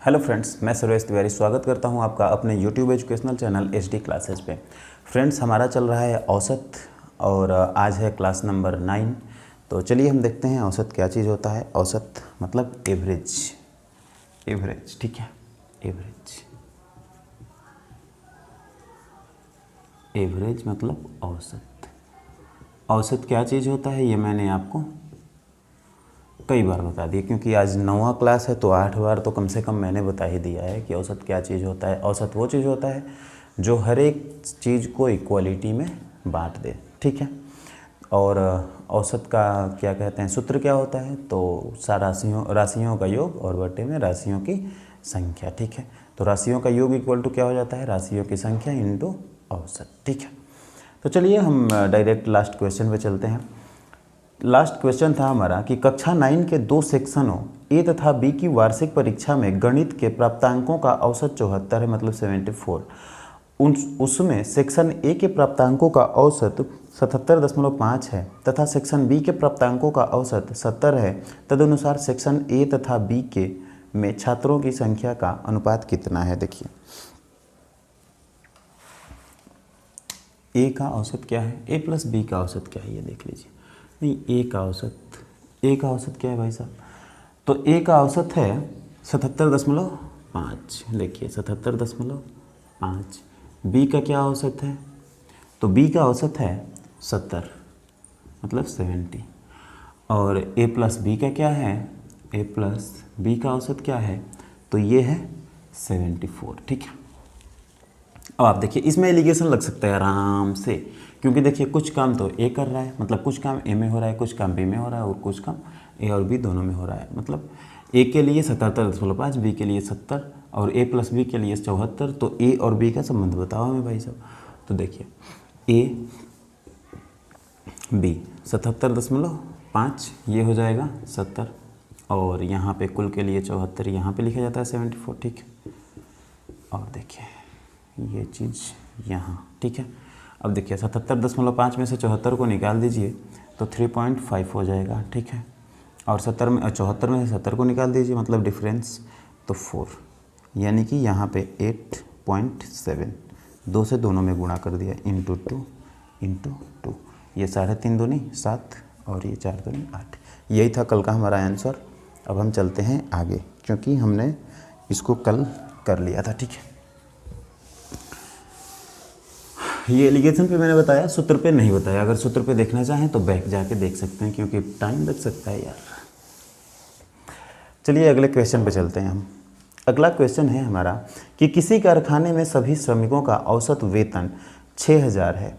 Hello friends, मैं सुरेश तिवारी स्वागत करता हूं आपका अपने YouTube educational channel HD classes पे। फ्रेंड्स, हमारा चल रहा है औसत और आज है क्लास नंबर 9। तो चलिए हम देखते हैं औसत क्या चीज़ होता है। औसत मतलब एवरेज, एवरेज, ठीक है। एवरेज, एवरेज मतलब औसत। औसत क्या चीज़ होता है ये मैंने आपको कई बार बता दिया, क्योंकि आज 9वां क्लास है तो 8 बार तो कम से कम मैंने बता ही दिया है कि औसत क्या चीज़ होता है। औसत वो चीज़ होता है जो हर एक चीज़ को इक्वालिटी में बांट दे, ठीक है। और औसत का क्या कहते हैं, सूत्र क्या होता है, तो राशियों का योग और बटे में राशियों की संख्या, ठीक है। तो राशियों का योग इक्वल टू क्या हो जाता है, राशियों की संख्या इंटू औसत, ठीक है। तो चलिए हम डायरेक्ट लास्ट क्वेश्चन पे चलते हैं। लास्ट क्वेश्चन था हमारा कि कक्षा 9 के 2 सेक्शनों ए तथा बी की वार्षिक परीक्षा में गणित के प्राप्तांकों का औसत 74 है, मतलब 74। उसमें सेक्शन ए के प्राप्तांकों का औसत 77.5 है तथा सेक्शन बी के प्राप्तांकों का औसत 70 है। तदनुसार सेक्शन ए तथा बी के में छात्रों की संख्या का अनुपात कितना है। देखिए, ए का औसत क्या है, ए प्लस बी का औसत क्या है, ये देख लीजिए। नहीं, ए का औसत क्या है भाई साहब, तो ए का औसत है 77.5। देखिए 77.5। बी का क्या औसत है, तो बी का औसत है 70, मतलब 70। और ए प्लस बी का क्या है, ए प्लस बी का औसत क्या है, तो ये है 74, ठीक है। अब आप देखिए, इसमें एलिगेशन लग सकता है आराम से, क्योंकि देखिए कुछ काम तो ए कर रहा है, मतलब कुछ काम ए में हो रहा है, कुछ काम बी में हो रहा है, और कुछ काम ए और बी दोनों में हो रहा है। मतलब ए के लिए 77.5, बी के लिए 70 और ए प्लस बी के लिए 74। तो ए और बी का संबंध बताओ हमें भाई साहब। तो देखिए, ए बी 77.5, ये हो जाएगा 70, और यहाँ पे कुल के लिए 74, यहाँ पे लिखा जाता है 74, ठीक है। और देखिए ये चीज़ यहाँ, ठीक है। अब देखिए 77.5 में से 74 को निकाल दीजिए तो 3.5 हो जाएगा, ठीक है। और 74 में से 70 को निकाल दीजिए, मतलब डिफरेंस तो 4, यानी कि यहाँ पे 8.7। 2 से दोनों में गुणा कर दिया, इंटू 2। ये 3.5 दूनी 7 और ये 4 दूनी 8। यही था कल का हमारा आंसर। अब हम चलते हैं आगे, क्योंकि हमने इसको कल कर लिया था, ठीक है। ये एलिगेशन पे मैंने बताया, सूत्र पे नहीं बताया। अगर सूत्र पे देखना चाहें तो बैक जाके देख सकते हैं, क्योंकि टाइम लग सकता है यार। चलिए अगले क्वेश्चन पे चलते हैं हम। अगला क्वेश्चन है हमारा कि किसी कारखाने में सभी श्रमिकों का औसत वेतन 6000 है,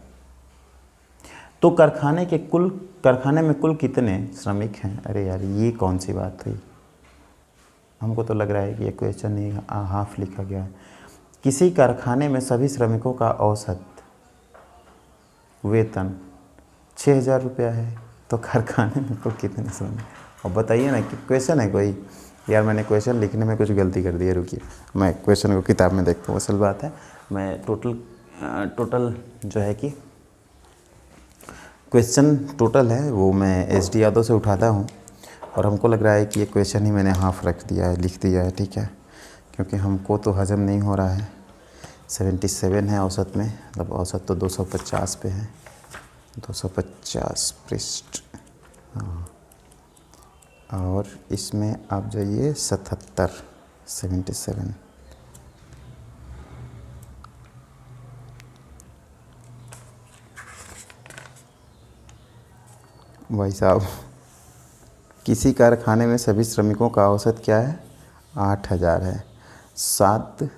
तो कारखाने में कुल कितने श्रमिक हैं। अरे यार, ये कौन सी बात हुई, हमको तो लग रहा है कि ये क्वेश्चन ही हाफ लिखा गया है। किसी कारखाने में सभी श्रमिकों का औसत वेतन 6000 रुपया है, तो कारखाने में कुल कितने श्रमिक। और बताइए ना कि क्वेश्चन है कोई। यार मैंने क्वेश्चन लिखने में कुछ गलती कर दी है, रुकिए मैं क्वेश्चन को किताब में देखता हूँ। असल बात है, मैं टोटल जो है कि क्वेश्चन टोटल है वो मैं एचडी यादव से उठाता हूँ, और हमको लग रहा है कि ये क्वेश्चन ही मैंने हाफ लिख दिया है, ठीक है। क्योंकि हमको तो हजम नहीं हो रहा है। 77 है औसत में, मतलब औसत तो 250 पे है, 250 पृष्ठ, हाँ। और इसमें आप जाइए 77। भाई साहब, किसी कारखाने में सभी श्रमिकों का औसत क्या है, 8000 है। 7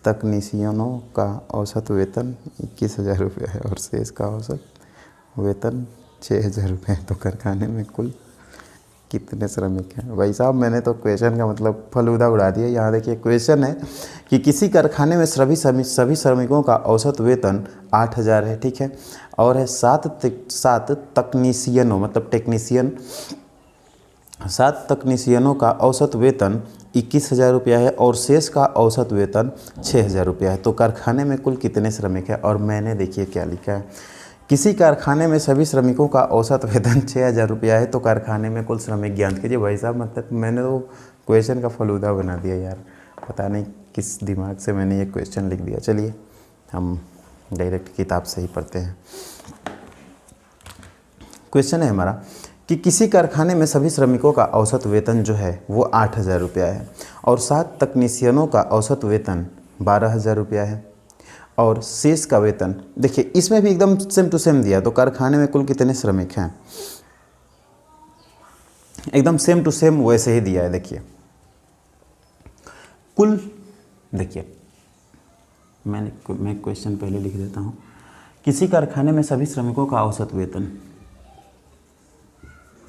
तकनीशियनों का औसत वेतन 21,000 रुपये है, और शेष का औसत वेतन 6000 रुपये है, तो कारखाने में कुल कितने श्रमिक हैं। भाई साहब, मैंने तो क्वेश्चन का मतलब फलूदा उड़ा दिया। यहाँ देखिए क्वेश्चन है कि किसी कारखाने में सभी श्रमिकों का औसत वेतन 8000 है, ठीक है। और है 7 तकनीशियनों, मतलब टेक्नीशियन, 7 तकनीशियनों का औसत वेतन 21,000 रुपया है, और शेष का औसत वेतन 6000 रुपया है। तो कारखाने में कुल कितने श्रमिक हैं। और मैंने देखिए क्या लिखा है, किसी कारखाने में सभी श्रमिकों का औसत वेतन 6000 रुपया है, तो कारखाने में कुल श्रमिक ज्ञात कीजिए। भाई साहब, मतलब मैंने तो क्वेश्चन का फलूदा बना दिया यार, पता नहीं किस दिमाग से मैंने ये क्वेश्चन लिख दिया। चलिए हम डायरेक्ट किताब से ही पढ़ते हैं। क्वेश्चन है हमारा कि किसी कारखाने में सभी श्रमिकों का औसत वेतन जो है वो 8,000 रुपया है और 7 तकनीशियनों का औसत वेतन 12,000 रुपया है और शेष का वेतन, देखिए इसमें भी एकदम सेम टू सेम दिया। तो कारखाने में कुल कितने श्रमिक हैं, एकदम सेम टू सेम वैसे ही दिया है। देखिए कुल, देखिए मैं क्वेश्चन पहले लिख देता हूँ। किसी कारखाने में सभी श्रमिकों का औसत वेतन,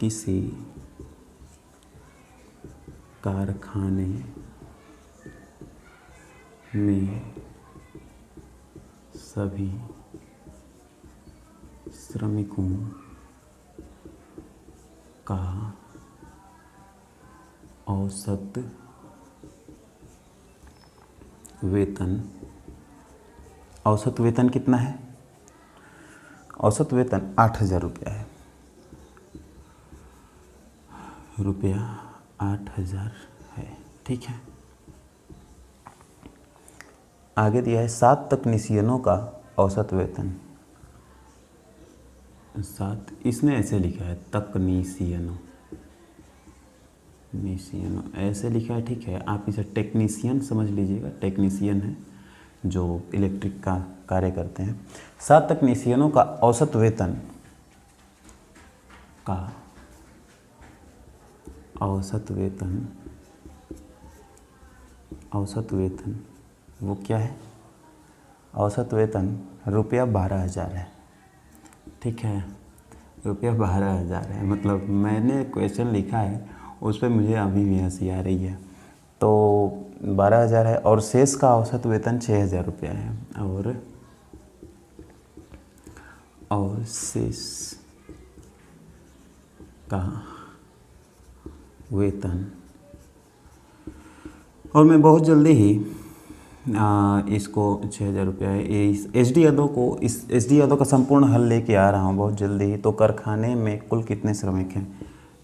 किसी कारखाने में सभी श्रमिकों का औसत वेतन, औसत वेतन कितना है, औसत वेतन 8,000 रुपया है, रुपया 8,000 है, ठीक है। आगे दिया है 7 तकनीशियनों का औसत वेतन, 7, इसने ऐसे लिखा है तकनीशियनों, ऐसे लिखा है, ठीक है। आप इसे टेक्नीशियन समझ लीजिएगा, टेक्नीशियन है जो इलेक्ट्रिक का कार्य करते हैं। 7 तकनीशियनों का औसत वेतन का औसत वेतन वो क्या है, औसत वेतन रुपया 12,000 है, ठीक है, रुपया 12,000 है। मतलब मैंने क्वेश्चन लिखा है उस पर मुझे अभी भी हंसी आ रही है। तो 12,000 है और शेष का औसत वेतन 6,000 रुपया है और शेष का वेतन, और मैं बहुत जल्दी ही इसको 6,000 रुपया है, एच डी यादव का संपूर्ण हल लेके आ रहा हूँ बहुत जल्दी ही। तो कारखाने में कुल कितने श्रमिक हैं,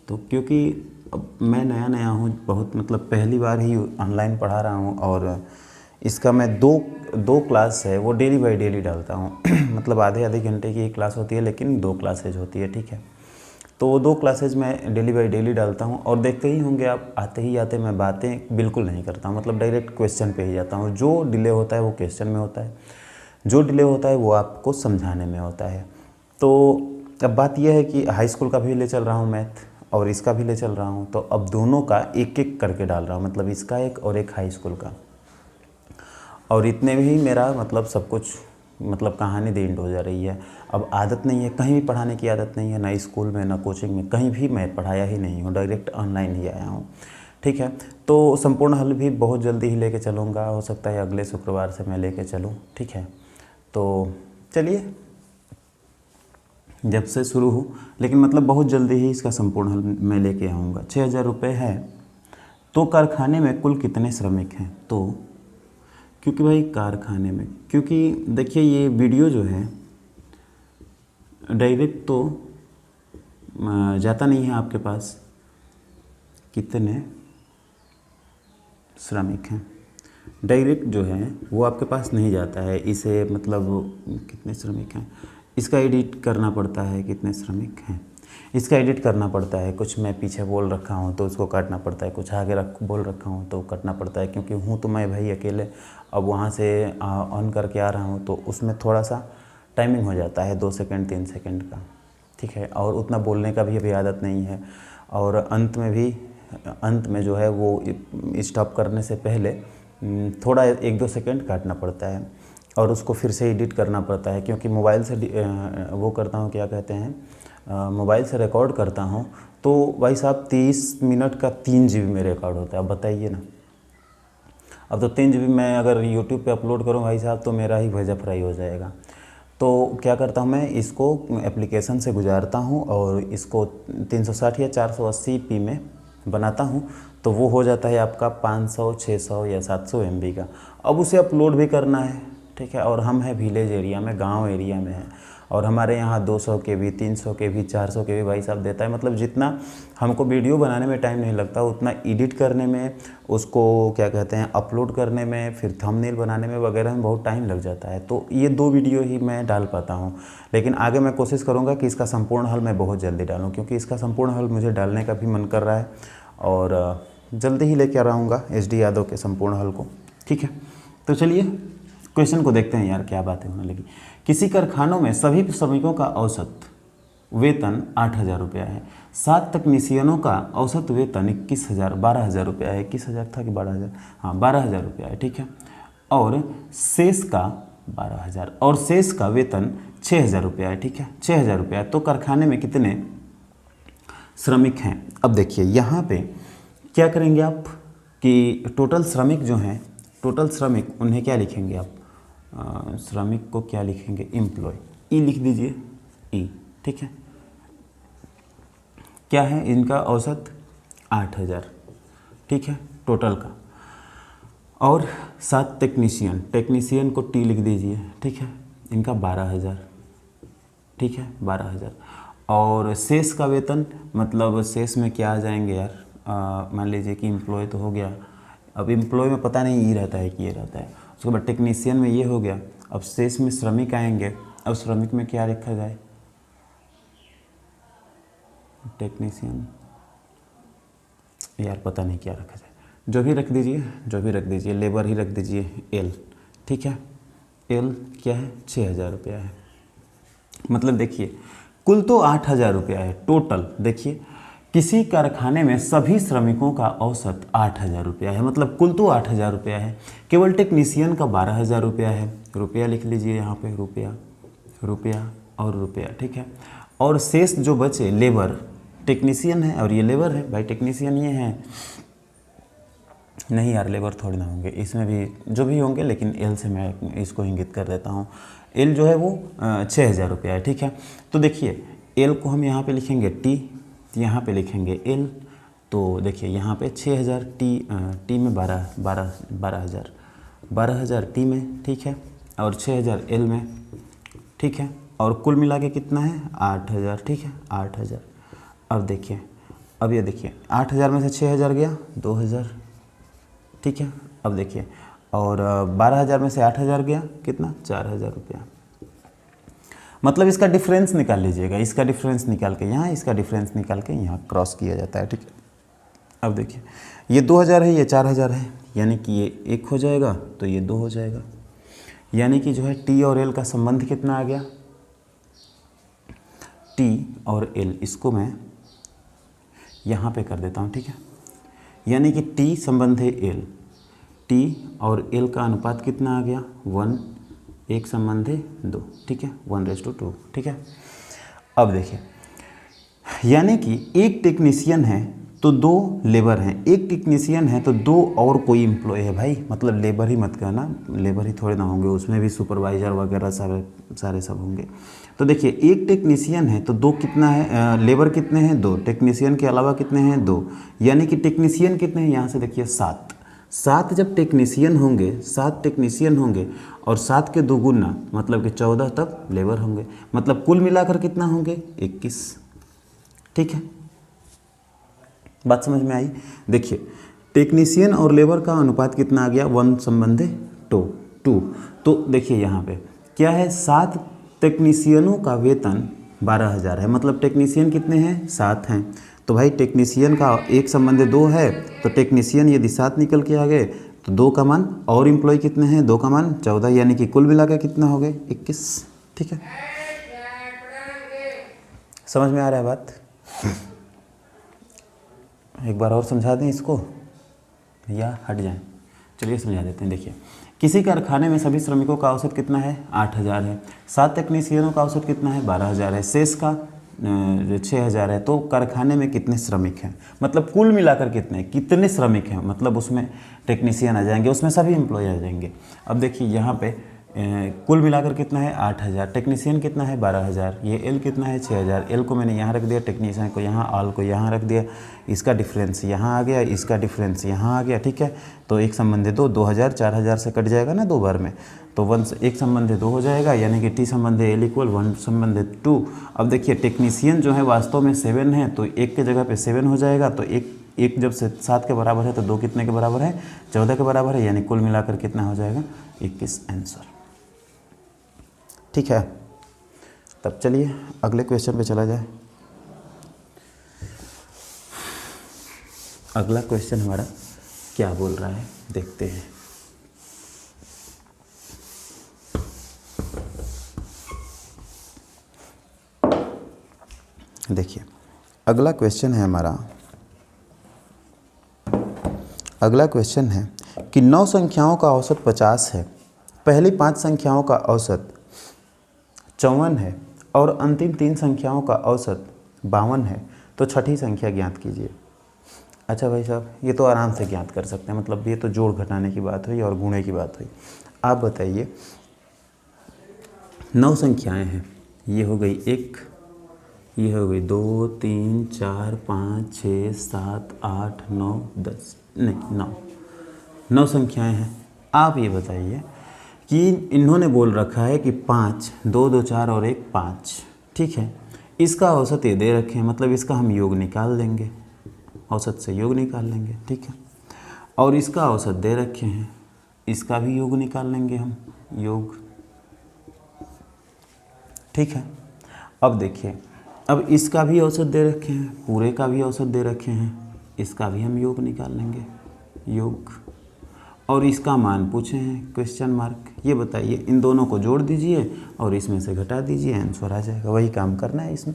तो क्योंकि अब मैं नया हूँ, बहुत मतलब पहली बार ही ऑनलाइन पढ़ा रहा हूँ और इसका मैं दो क्लास है वो डेली बाय डेली डालता हूँ मतलब आधे घंटे की एक क्लास होती है लेकिन 2 क्लासेज होती है, ठीक है। तो वो 2 क्लासेज मैं डेली बाय डेली डालता हूँ और देखते ही होंगे आप, आते मैं बातें बिल्कुल नहीं करता हूँ, मतलब डायरेक्ट क्वेश्चन पे ही जाता हूँ। जो डिले होता है वो क्वेश्चन में होता है, जो डिले होता है वो आपको समझाने में होता है। तो अब बात यह है कि हाई स्कूल का भी ले चल रहा हूँ मैथ और इसका भी ले चल रहा हूँ, तो अब दोनों का एक एक करके डाल रहा हूँ, मतलब इसका एक और एक हाई स्कूल का, और इतने में ही मेरा मतलब सब कुछ, मतलब कहानी द एंड हो जा रही है। अब आदत नहीं है, कहीं भी पढ़ाने की आदत नहीं है, ना स्कूल में ना कोचिंग में, कहीं भी मैं पढ़ाया ही नहीं हूँ, डायरेक्ट ऑनलाइन ही आया हूँ, ठीक है। तो संपूर्ण हल भी बहुत जल्दी ही लेके चलूँगा, हो सकता है अगले शुक्रवार से मैं लेके चलूँ, ठीक है। तो चलिए जब से शुरू हो, लेकिन मतलब बहुत जल्दी ही इसका संपूर्ण हल मैं लेके आऊँगा। 6,000 रुपये है तो कारखाने में कुल कितने श्रमिक हैं, तो क्योंकि भाई कारखाने में, क्योंकि देखिए ये वीडियो जो है डायरेक्ट तो जाता नहीं है आपके पास, कितने श्रमिक हैं, डायरेक्ट जो है वो आपके पास नहीं जाता है। इसे मतलब कितने श्रमिक हैं, इसका एडिट करना पड़ता है, कितने श्रमिक हैं इसका एडिट करना पड़ता है। कुछ मैं पीछे बोल रखा हूँ तो उसको काटना पड़ता है, कुछ आगे बोल रखा हूँ तो काटना पड़ता है, क्योंकि हूँ तो मैं भाई अकेले, अब वहाँ से ऑन करके आ रहा हूँ तो उसमें थोड़ा सा टाइमिंग हो जाता है 2 सेकंड 3 सेकंड का, ठीक है। और उतना बोलने का भी अभी आदत नहीं है, और अंत में जो है वो स्टॉप करने से पहले थोड़ा 1-2 सेकंड काटना पड़ता है और उसको फिर से एडिट करना पड़ता है, क्योंकि मोबाइल से वो करता हूँ, क्या कहते हैं, मोबाइल से रिकॉर्ड करता हूँ। तो भाई साहब 30 मिनट का 3 GB में रिकॉर्ड होता है, अब बताइए ना। अब तो 3 GB मैं अगर यूट्यूब पे अपलोड करूँ भाई साहब तो मेरा ही भजा फ्राई हो जाएगा। तो क्या करता हूँ मैं, इसको एप्लीकेशन से गुजारता हूँ और इसको 360 या 480p में बनाता हूँ, तो वो हो जाता है आपका 500, 600 या 700 MB का। अब उसे अपलोड भी करना है, ठीक है। और हम हैं विलेज एरिया में, गांव एरिया में हैं, और हमारे यहाँ 200 के भी, 300 के भी, 400 के भी भाई साहब देता है। मतलब जितना हमको वीडियो बनाने में टाइम नहीं लगता उतना एडिट करने में, उसको क्या कहते हैं अपलोड करने में, फिर थंबनेल बनाने में वगैरह में बहुत टाइम लग जाता है। तो ये 2 वीडियो ही मैं डाल पाता हूँ, लेकिन आगे मैं कोशिश करूँगा कि इसका संपूर्ण हल मैं बहुत जल्दी डालूँ, क्योंकि इसका संपूर्ण हल मुझे डालने का भी मन कर रहा है और जल्दी ही लेकर आऊँगा SD यादव के संपूर्ण हल को। ठीक है, तो चलिए क्वेश्चन को देखते हैं यार, क्या बात है होने लगी। किसी कारखानों में सभी श्रमिकों का औसत वेतन 8,000 रुपया है। 7 तकनीशियनों का औसत वेतन 12,000 रुपया है। 21,000 था कि 12,000? हाँ, 12,000 रुपया है। ठीक है, और शेष का 12,000 और शेष का वेतन 6,000 रुपया है। ठीक है, 6,000 रुपया। तो कारखाने में कितने श्रमिक हैं? अब देखिए यहाँ पे क्या करेंगे आप कि टोटल श्रमिक जो हैं, टोटल श्रमिक उन्हें क्या लिखेंगे आप? श्रमिक को क्या लिखेंगे? एम्प्लॉय। ई लिख दीजिए, ई। ठीक है, क्या है इनका औसत? 8,000। ठीक है, टोटल का। और 7 टेक्नीशियन, टेक्नीशियन को टी लिख दीजिए। ठीक है, इनका 12,000। ठीक है, 12,000। और शेष का वेतन, मतलब शेष में क्या आ जाएंगे यार? मान लीजिए कि एम्प्लॉय तो हो गया, अब एम्प्लॉय में पता नहीं ई रहता है कि ये रहता है, उसके बाद टेक्नीशियन में ये हो गया। अब शेष में श्रमिक आएंगे। अब श्रमिक में क्या रखा जाए? टेक्नीशियन, यार पता नहीं क्या रखा जाए, जो भी रख दीजिए, जो भी रख दीजिए, लेबर ही रख दीजिए, एल। ठीक है, एल क्या है? 6,000 रुपया है। मतलब देखिए कुल तो 8,000 रुपया है टोटल। देखिए किसी कारखाने में सभी श्रमिकों का औसत 8,000 रुपया है, मतलब कुल तो 8,000 रुपया है। केवल टेक्नीशियन का 12,000 रुपया है। रुपया लिख लीजिए यहाँ पे, रुपया, रुपया और रुपया। ठीक है, और शेष जो बचे लेबर, टेक्नीशियन है और ये लेबर है। भाई टेक्नीशियन ये है नहीं यार, लेबर थोड़ी ना होंगे इसमें भी, जो भी होंगे, लेकिन एल से मैं इसको इंगित कर देता हूँ। एल जो है वो 6,000 रुपया है। ठीक है, तो देखिए एल को हम यहाँ पे लिखेंगे टी, यहाँ पे लिखेंगे एल। तो देखिए यहाँ पे 6,000 टी में 12,000 टी में। ठीक है, और 6,000 एल में। ठीक है, और कुल मिला के कितना है? 8,000। ठीक है, 8,000। अब देखिए, अब ये देखिए 8,000 में से 6,000 गया, 2,000। ठीक है, अब देखिए, और 12,000 में से 8,000 गया, कितना? 4,000 रुपया। मतलब इसका डिफरेंस निकाल लीजिएगा, इसका डिफरेंस निकाल के यहाँ, इसका डिफरेंस निकाल के यहाँ क्रॉस किया जाता है। ठीक है, अब देखिए ये 2,000 है, ये 4,000 है, यानी कि ये 1 हो जाएगा तो ये 2 हो जाएगा। यानी कि जो है टी और एल का संबंध कितना आ गया? टी और एल, इसको मैं यहाँ पे कर देता हूँ। ठीक है, यानी कि टी संबंध है एल, टी और एल का अनुपात कितना आ गया? 1, 1 संबंध है 2। ठीक है, 1:2। ठीक है, अब देखिए यानी कि एक टेक्नीशियन है तो 2 लेबर हैं, एक टेक्नीशियन है तो 2 और कोई एम्प्लॉय है। भाई मतलब लेबर ही मत कहना, लेबर ही थोड़े ना होंगे, उसमें भी सुपरवाइज़र वगैरह सारे सब होंगे। तो देखिए एक टेक्नीशियन है तो 2 कितना है? लेबर कितने हैं? 2। टेक्नीशियन के अलावा कितने हैं? 2। यानी कि टेक्नीशियन कितने हैं? यहाँ से देखिए 7 जब टेक्नीशियन होंगे, 7 टेक्नीशियन होंगे और 7 के 2 गुना मतलब कि 14 तक लेबर होंगे। मतलब कुल मिलाकर कितना होंगे? 21। ठीक है, बात समझ में आई? देखिए टेक्नीशियन और लेबर का अनुपात कितना आ गया? 1 संबंध 2। तो देखिए यहाँ पे क्या है? 7 टेक्नीशियनों का वेतन 12,000 है। मतलब टेक्नीशियन कितने हैं? 7 हैं। तो भाई टेक्नीशियन का 1 संबंध 2 है, तो टेक्नीशियन यदि 7 निकल के आ गए तो 2 का मान, और एम्प्लॉय कितने हैं? 2 का मान 14, यानी कि कुल मिला के कितना हो गए? 21। ठीक है, समझ में आ रहा है बात? एक बार और समझा दें इसको या हट जाएं? चलिए समझा देते हैं। देखिए किसी कारखाने में सभी श्रमिकों का औसत कितना है? 8,000 है। 7 टेक्नीशियनों का औसत कितना है? 12,000 है। शेष का 6,000 है। तो कारखाने में कितने श्रमिक हैं? मतलब कुल मिलाकर कितने श्रमिक हैं? मतलब उसमें टेक्नीशियन आ जाएंगे, उसमें सभी एम्प्लॉय आ जाएंगे। अब देखिए यहाँ पे कुल मिलाकर कितना है 8,000। टेक्नीशियन कितना है 12,000। ये एल कितना है 6,000। एल को मैंने यहाँ रख दिया, टेक्नीशियन को यहाँ, ऑल को यहाँ रख दिया। इसका डिफरेंस यहाँ आ गया, इसका डिफरेंस यहाँ आ गया, ठीक है। तो एक संबंधित 2,000 4,000 से कट जाएगा ना 2 बार में, तो 1 एक संबंधित 2 हो जाएगा, यानी कि टी संबंधित एल इक्वल 1 संबंधित 2। अब देखिए टेक्नीशियन जो है वास्तव में 7 है, तो 1 के जगह पे 7 हो जाएगा। तो एक जब 7 के बराबर है तो 2 कितने के बराबर है 14 के बराबर है, यानी कुल मिलाकर कितना हो जाएगा 21 आंसर। ठीक है, तब चलिए अगले क्वेश्चन पे चला जाए। अगला क्वेश्चन हमारा क्या बोल रहा है देखते हैं। देखिए अगला क्वेश्चन है हमारा, अगला क्वेश्चन है कि 9 संख्याओं का औसत 50 है, पहली 5 संख्याओं का औसत 54 है और अंतिम 3 संख्याओं का औसत 52 है, तो छठी संख्या ज्ञात कीजिए। अच्छा भाई साहब, ये तो आराम से ज्ञात कर सकते हैं, मतलब ये तो जोड़ घटाने की बात हुई और गुणे की बात हुई। आप बताइए 9 संख्याएं हैं, ये हो गई 1, ये हो गई 2 3 4 5 6 7 8 9 10, नहीं 9 संख्याएं हैं। आप ये बताइए कि इन्होंने बोल रखा है कि 5 2 2 4 और 1 5, ठीक है। इसका औसत ये दे रखे हैं, मतलब इसका हम योग निकाल देंगे, औसत से योग निकाल लेंगे, ठीक है। और इसका औसत दे रखे हैं, इसका भी योग निकाल लेंगे हम, योग, ठीक है। अब देखिए, अब इसका भी औसत दे रखे हैं, पूरे का भी औसत दे रखे हैं, इसका भी हम योग निकाल लेंगे, योग। और इसका मान पूछे हैं क्वेश्चन मार्क। ये बताइए, इन दोनों को जोड़ दीजिए और इसमें से घटा दीजिए, आंसर आ जाएगा। वही काम करना है इसमें।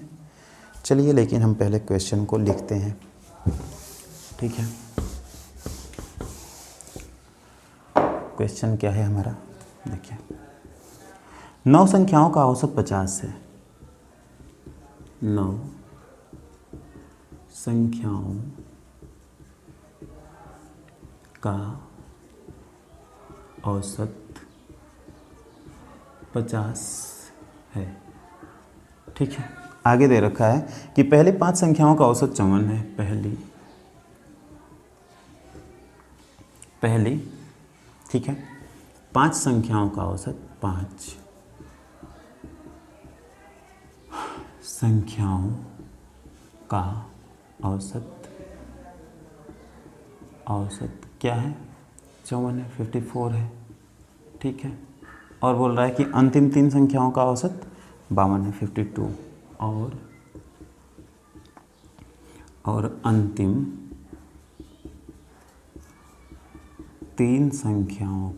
चलिए लेकिन हम पहले क्वेश्चन को लिखते हैं, ठीक है। क्वेश्चन क्या है हमारा, देखिए 9 संख्याओं का औसत 50 है, 9 संख्याओं का औसत 50 है, ठीक है। आगे दे रखा है कि पहले 5 संख्याओं का औसत 54 है, पहली, ठीक है। 5 संख्याओं का औसत 5 संख्याओं का औसत क्या है 54 है, 54 है, ठीक है। और बोल रहा है कि अंतिम 3 संख्याओं का औसत 52 है, 52, और अंतिम 3 संख्याओं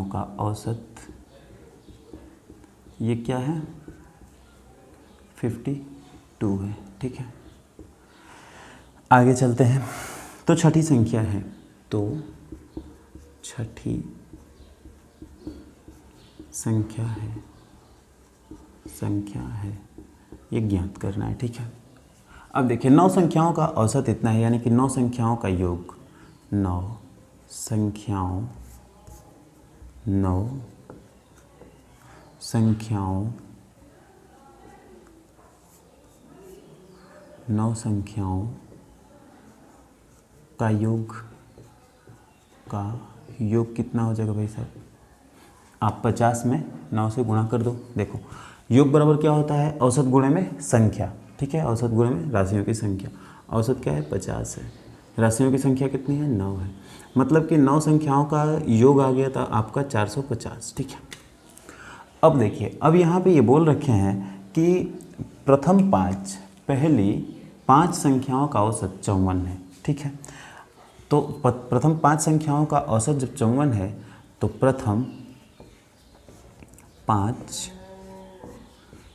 का औसत ये क्या है 52 है, ठीक है। आगे चलते हैं। तो छठी संख्या है, तो छठी संख्या है ये ज्ञात करना है, ठीक है। अब देखिए 9 संख्याओं का औसत इतना है, यानी कि 9 संख्याओं का योग, 9 संख्याओं का योग कितना हो जाएगा भाई साहब। आप 50 में 9 से गुणा कर दो। देखो योग बराबर क्या होता है, औसत गुणे में संख्या, ठीक है। औसत गुणे में राशियों की संख्या। औसत क्या है 50 है, राशियों की संख्या कितनी है 9 है, मतलब कि 9 संख्याओं का योग आ गया था आपका 450, ठीक है। अब देखिए, अब यहाँ पे ये बोल रखे हैं कि पहली 5 संख्याओं का औसत 54 है, ठीक है। तो प्रथम 5 संख्याओं का औसत जब 54 है तो प्रथम 5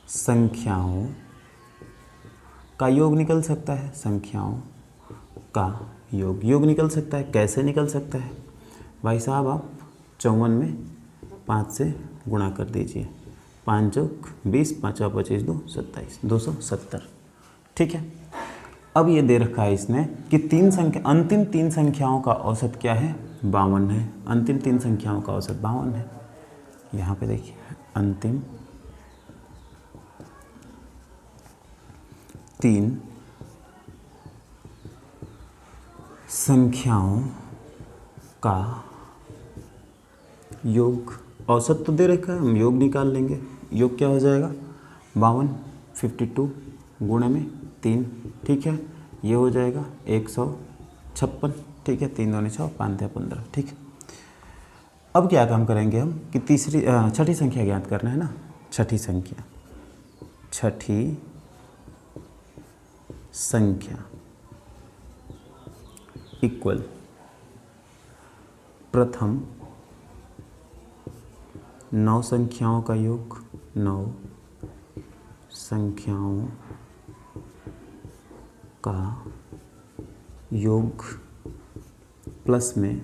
संख्याओं का योग निकल सकता है, संख्याओं का योग निकल सकता है। कैसे निकल सकता है भाई साहब, आप 54 में 5 से गुणा कर दीजिए, 5 + 20 5 × 25 = 2 27, 270, ठीक है। अब ये दे रखा है इसने कि अंतिम तीन संख्याओं का औसत क्या है, 52 है। अंतिम तीन संख्याओं का औसत 52 है। यहाँ पे देखिए अंतिम तीन संख्याओं का योग, औसत तो दे रखा है, हम योग निकाल लेंगे। योग क्या हो जाएगा, 52 52 गुणे में 3, ठीक है। ये हो जाएगा 156, ठीक है। 3 दूनी 6, 5 3 15, ठीक है। अब क्या काम करेंगे हम कि छठी संख्या ज्ञात करना है ना। छठी संख्या इक्वल प्रथम 9 संख्याओं का योग, 9 संख्याओं का योग प्लस में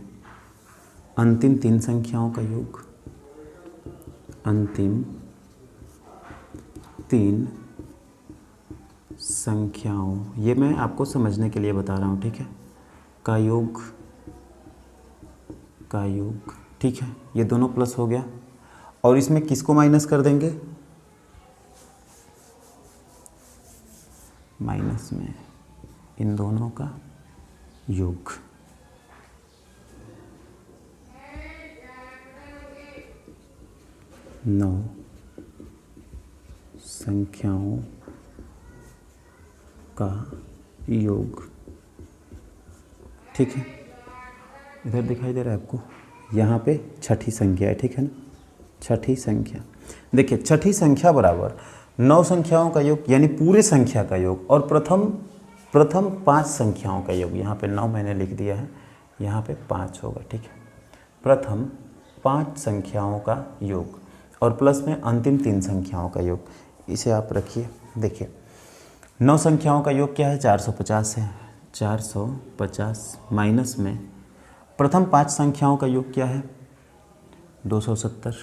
अंतिम 3 संख्याओं का योग, अंतिम 3 संख्याओं, ये मैं आपको समझने के लिए बता रहा हूँ, ठीक है। का योग, ठीक है। ये दोनों प्लस हो गया और इसमें किसको माइनस कर देंगे, माइनस में इन दोनों का योग। नौ संख्याओं का योग, ठीक है। इधर दिखाई दे रहा है आपको, यहाँ पे छठी संख्या है, ठीक है ना। छठी संख्या, देखिए छठी संख्या बराबर 9 संख्याओं का योग यानी पूरे संख्या का योग और प्रथम 5 संख्याओं का योग। यहाँ पे 9 मैंने लिख दिया है, यहाँ पे 5 होगा, ठीक है। प्रथम 5 संख्याओं का योग और प्लस में अंतिम 3 संख्याओं का योग। इसे आप रखिए। देखिए 9 संख्याओं का योग क्या है, 450 है। 450 माइनस में प्रथम 5 संख्याओं का योग क्या है, 270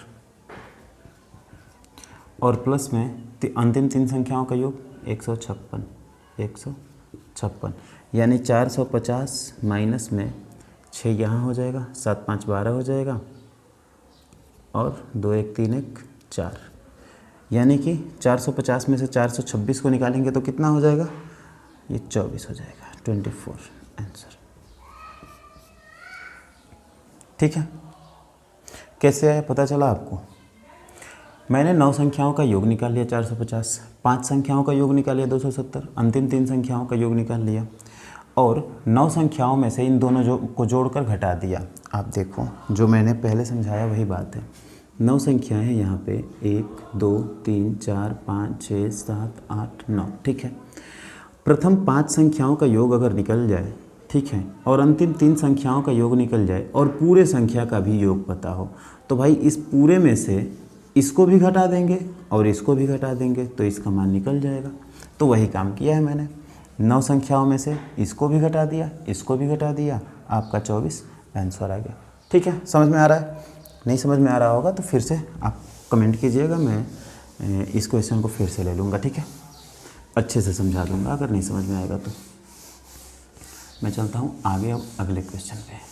और प्लस में अंतिम 3 संख्याओं का योग 156 यानी 450 माइनस में 6 यहाँ हो जाएगा, 7 5 12 हो जाएगा और 2 1 3 1 4, यानी कि 450 में से 426 को निकालेंगे तो कितना हो जाएगा, ये 24 हो जाएगा, 24 आंसर, ठीक है। कैसे आया पता चला आपको। मैंने 9 संख्याओं का योग निकाल लिया 450, 5 संख्याओं का योग निकाल लिया 270, अंतिम 3 संख्याओं का योग निकाल लिया और 9 संख्याओं में से इन दोनों को जोड़कर घटा दिया। आप देखो जो मैंने पहले समझाया वही बात है। 9 संख्याएं हैं यहाँ पे, 1 2 3 4 5 6 7 8 9, ठीक है। प्रथम 5 संख्याओं का योग अगर निकल जाए, ठीक है, और अंतिम 3 संख्याओं का योग निकल जाए और पूरे संख्या का भी योग पता हो, तो भाई इस पूरे में से इसको भी घटा देंगे और इसको भी घटा देंगे तो इसका मान निकल जाएगा। तो वही काम किया है मैंने। 9 संख्याओं में से इसको भी घटा दिया, इसको भी घटा दिया, आपका 24 आंसर आ गया, ठीक है। समझ में आ रहा है? नहीं समझ में आ रहा होगा तो फिर से आप कमेंट कीजिएगा, मैं इस क्वेश्चन को फिर से ले लूँगा, ठीक है। अच्छे से समझा दूँगा अगर नहीं समझ में आएगा तो। मैं चलता हूँ आगे अब अगले क्वेश्चन पे।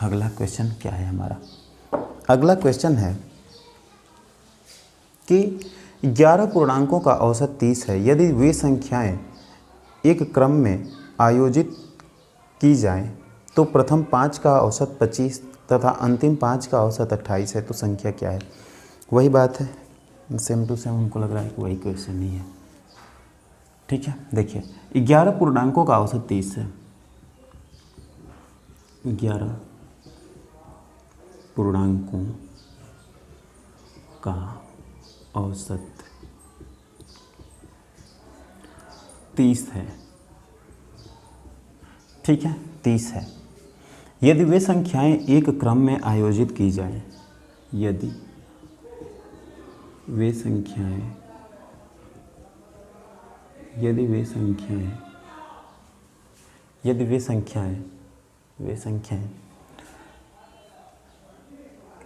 अगला क्वेश्चन क्या है हमारा? अगला क्वेश्चन है कि 11 पूर्णांकों का औसत 30 है। यदि वे संख्याएं एक क्रम में आयोजित की जाएं तो प्रथम 5 का औसत 25 तथा अंतिम 5 का औसत 28 है, तो संख्या क्या है? वही बात है, सेम टू सेम हमको लग रहा है कि वही क्वेश्चन ही है, ठीक है। देखिए 11 पूर्णांकों का औसत 30 है। 11 पूर्णांकों का औसत 30 है, ठीक है, 30 है। यदि वे संख्याएं एक क्रम में आयोजित की जाएं, यदि वे संख्याएं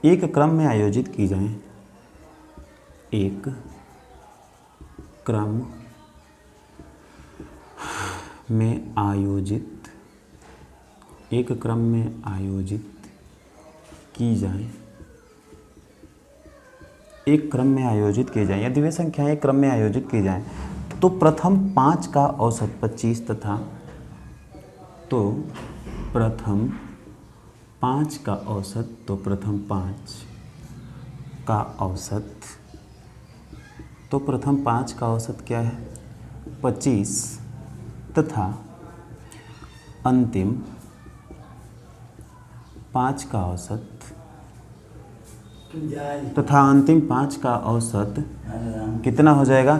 एक क्रम में आयोजित की जाएं, एक क्रम में आयोजित, एक क्रम में आयोजित की जाए, एक क्रम में आयोजित की जाए, यदि वे संख्याएं एक क्रम में आयोजित की जाएं तो प्रथम 5 का औसत 25 तथा तो प्रथम 5 का औसत तो प्रथम 5 का औसत तो प्रथम 5 का औसत क्या है 25 तथा अंतिम 5 का औसत का औसत कितना हो जाएगा,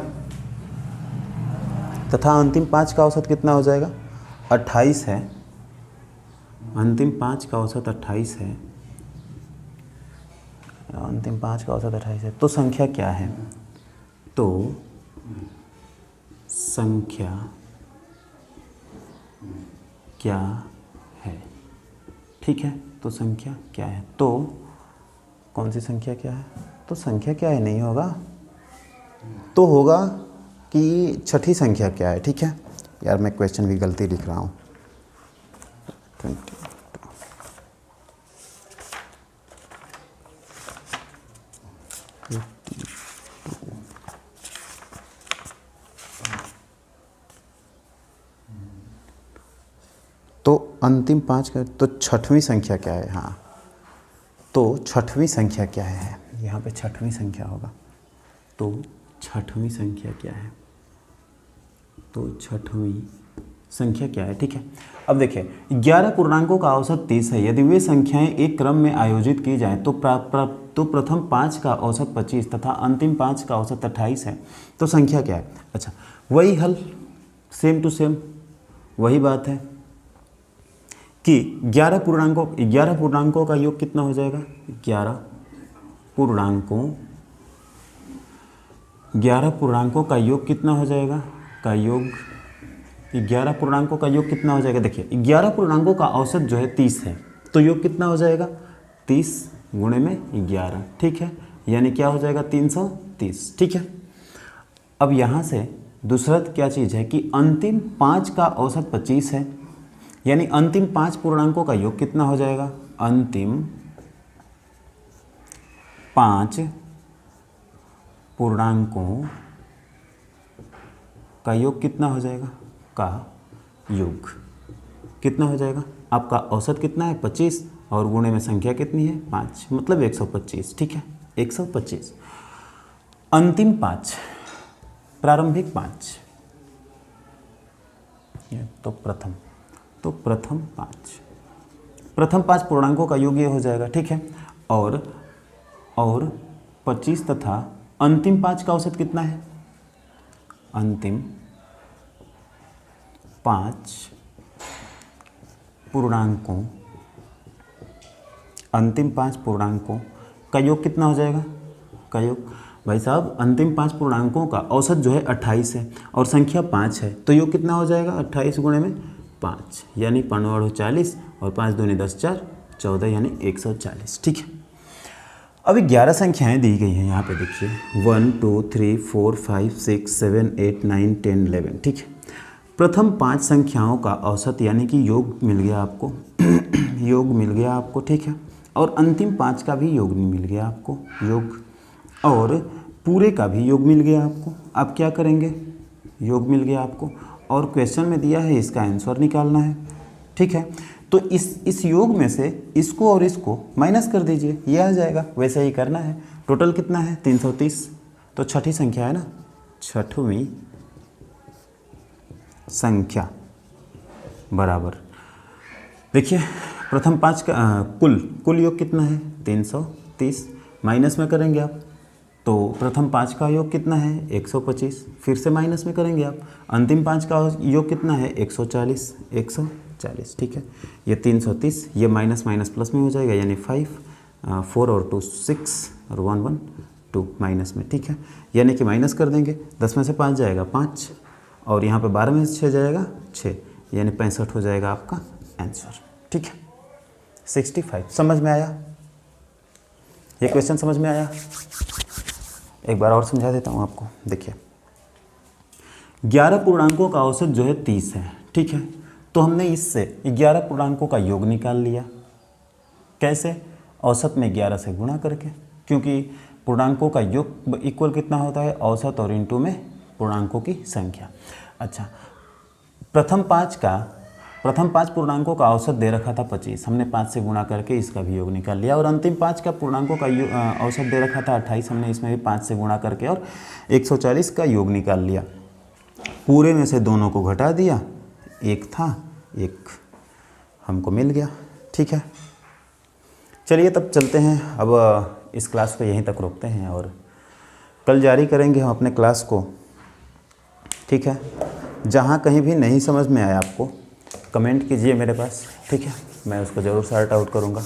तथा अंतिम 5 का औसत कितना हो जाएगा 28 है, अंतिम 5 का औसत 28 है, अंतिम 5 का औसत 28 है। तो संख्या क्या है, तो संख्या क्या है, ठीक है। तो संख्या क्या है, तो कौन सी संख्या क्या है, तो संख्या क्या है नहीं होगा, तो होगा कि छठी संख्या क्या है, ठीक है। यार मैं क्वेश्चन भी गलती लिख रहा हूँ। 20 तो अंतिम 5 का, तो छठवीं संख्या क्या है, हाँ तो छठवीं संख्या क्या है, यहाँ पे छठवीं संख्या होगा, तो छठवीं संख्या क्या है, तो छठवीं संख्या क्या है, ठीक है। अब देखिए 11 पूर्णांकों का औसत 30 है, यदि वे संख्याएं एक क्रम में आयोजित की जाएं तो प्रथम 5 का औसत 25 तथा अंतिम 5 का औसत 28 है, तो संख्या क्या है। अच्छा वही हल, सेम टू सेम वही बात है कि 11 पूर्णांकों का योग कितना हो जाएगा, 11 पूर्णांकों का योग कितना हो जाएगा, 11 पूर्णांकों का योग कितना हो जाएगा, देखिए 11 पूर्णांकों का औसत जो है 30 है, तो योग कितना हो जाएगा 30 गुणे में 11, ठीक है, यानी क्या हो जाएगा 330, ठीक है। अब यहाँ से दूसरा क्या चीज़ है कि अंतिम 5 का औसत 25 है, यानी अंतिम 5 पूर्णांकों का योग कितना हो जाएगा, अंतिम 5 पूर्णांकों का योग कितना हो जाएगा, का योग कितना हो जाएगा, आपका औसत कितना है 25 और गुणे में संख्या कितनी है 5, मतलब 125, ठीक है 125। अंतिम 5 प्रारंभिक 5, तो प्रथम 5 पूर्णांकों का योग ये हो जाएगा, ठीक है। और 25 तथा अंतिम 5 का औसत कितना है, अंतिम 5 पूर्णांकों का योग कितना हो जाएगा, का योग भाई साहब अंतिम 5 पूर्णांकों का औसत जो है 28 है और संख्या 5 है, तो योग कितना हो जाएगा 28 गुणे में 5, यानी 5 40 और 5 दूनी 10 4 14, यानी 140, ठीक है। अभी 11 संख्याएं दी गई हैं, यहाँ पे देखिए 1 2 3 4 5 6 7 8 9 10 11, ठीक है। प्रथम 5 संख्याओं का औसत यानी कि योग मिल गया आपको योग मिल गया आपको, ठीक है, और अंतिम 5 का भी योग मिल गया आपको, योग और पूरे का भी योग मिल गया आपको। आप क्या करेंगे, योग मिल गया आपको और क्वेश्चन में दिया है इसका आंसर निकालना है, ठीक है। तो इस योग में से इसको और इसको माइनस कर दीजिए, ये आ जाएगा, वैसे ही करना है। टोटल कितना है 330, तो छठी संख्या है ना, छठवीं संख्या बराबर, देखिए प्रथम 5 का कुल योग कितना है 330, माइनस में करेंगे आप तो प्रथम 5 का योग कितना है 125, फिर से माइनस में करेंगे आप, अंतिम 5 का योग कितना है 140, ठीक है। ये 330, ये माइनस माइनस प्लस में हो जाएगा, यानी 5 4 और 2 6 और 1 1 2 माइनस में, ठीक है, यानी कि माइनस कर देंगे, 10 में से 5 जाएगा 5 और यहाँ पे 12 में से 6 जाएगा 6, यानी 65 हो जाएगा आपका आंसर, ठीक है 65। समझ में आया, ये क्वेश्चन समझ में आया। एक बार और समझा देता हूँ आपको, देखिए 11 पूर्णांकों का औसत जो है 30 है, ठीक है, तो हमने इससे 11 पूर्णांकों का योग निकाल लिया। कैसे? औसत में 11 से गुणा करके, क्योंकि पूर्णांकों का योग इक्वल कितना होता है? औसत और इंटू में पूर्णांकों की संख्या। अच्छा, प्रथम पाँच पूर्णांकों का औसत दे रखा था 25, हमने 5 से गुणा करके इसका भी योग निकाल लिया। और अंतिम 5 का पूर्णांकों का औसत दे रखा था 28, हमने इसमें भी 5 से गुणा करके और 140 का योग निकाल लिया। पूरे में से दोनों को घटा दिया, एक था, एक हमको मिल गया। ठीक है, चलिए तब चलते हैं। अब इस क्लास को यहीं तक रोकते हैं और कल जारी करेंगे हम अपने क्लास को। ठीक है, जहाँ कहीं भी नहीं समझ में आया आपको कमेंट कीजिए मेरे पास। ठीक है, मैं उसको ज़रूर सॉर्ट आउट करूँगा।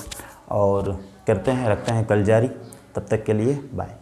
और करते हैं, रखते हैं कल जारी। तब तक के लिए बाय।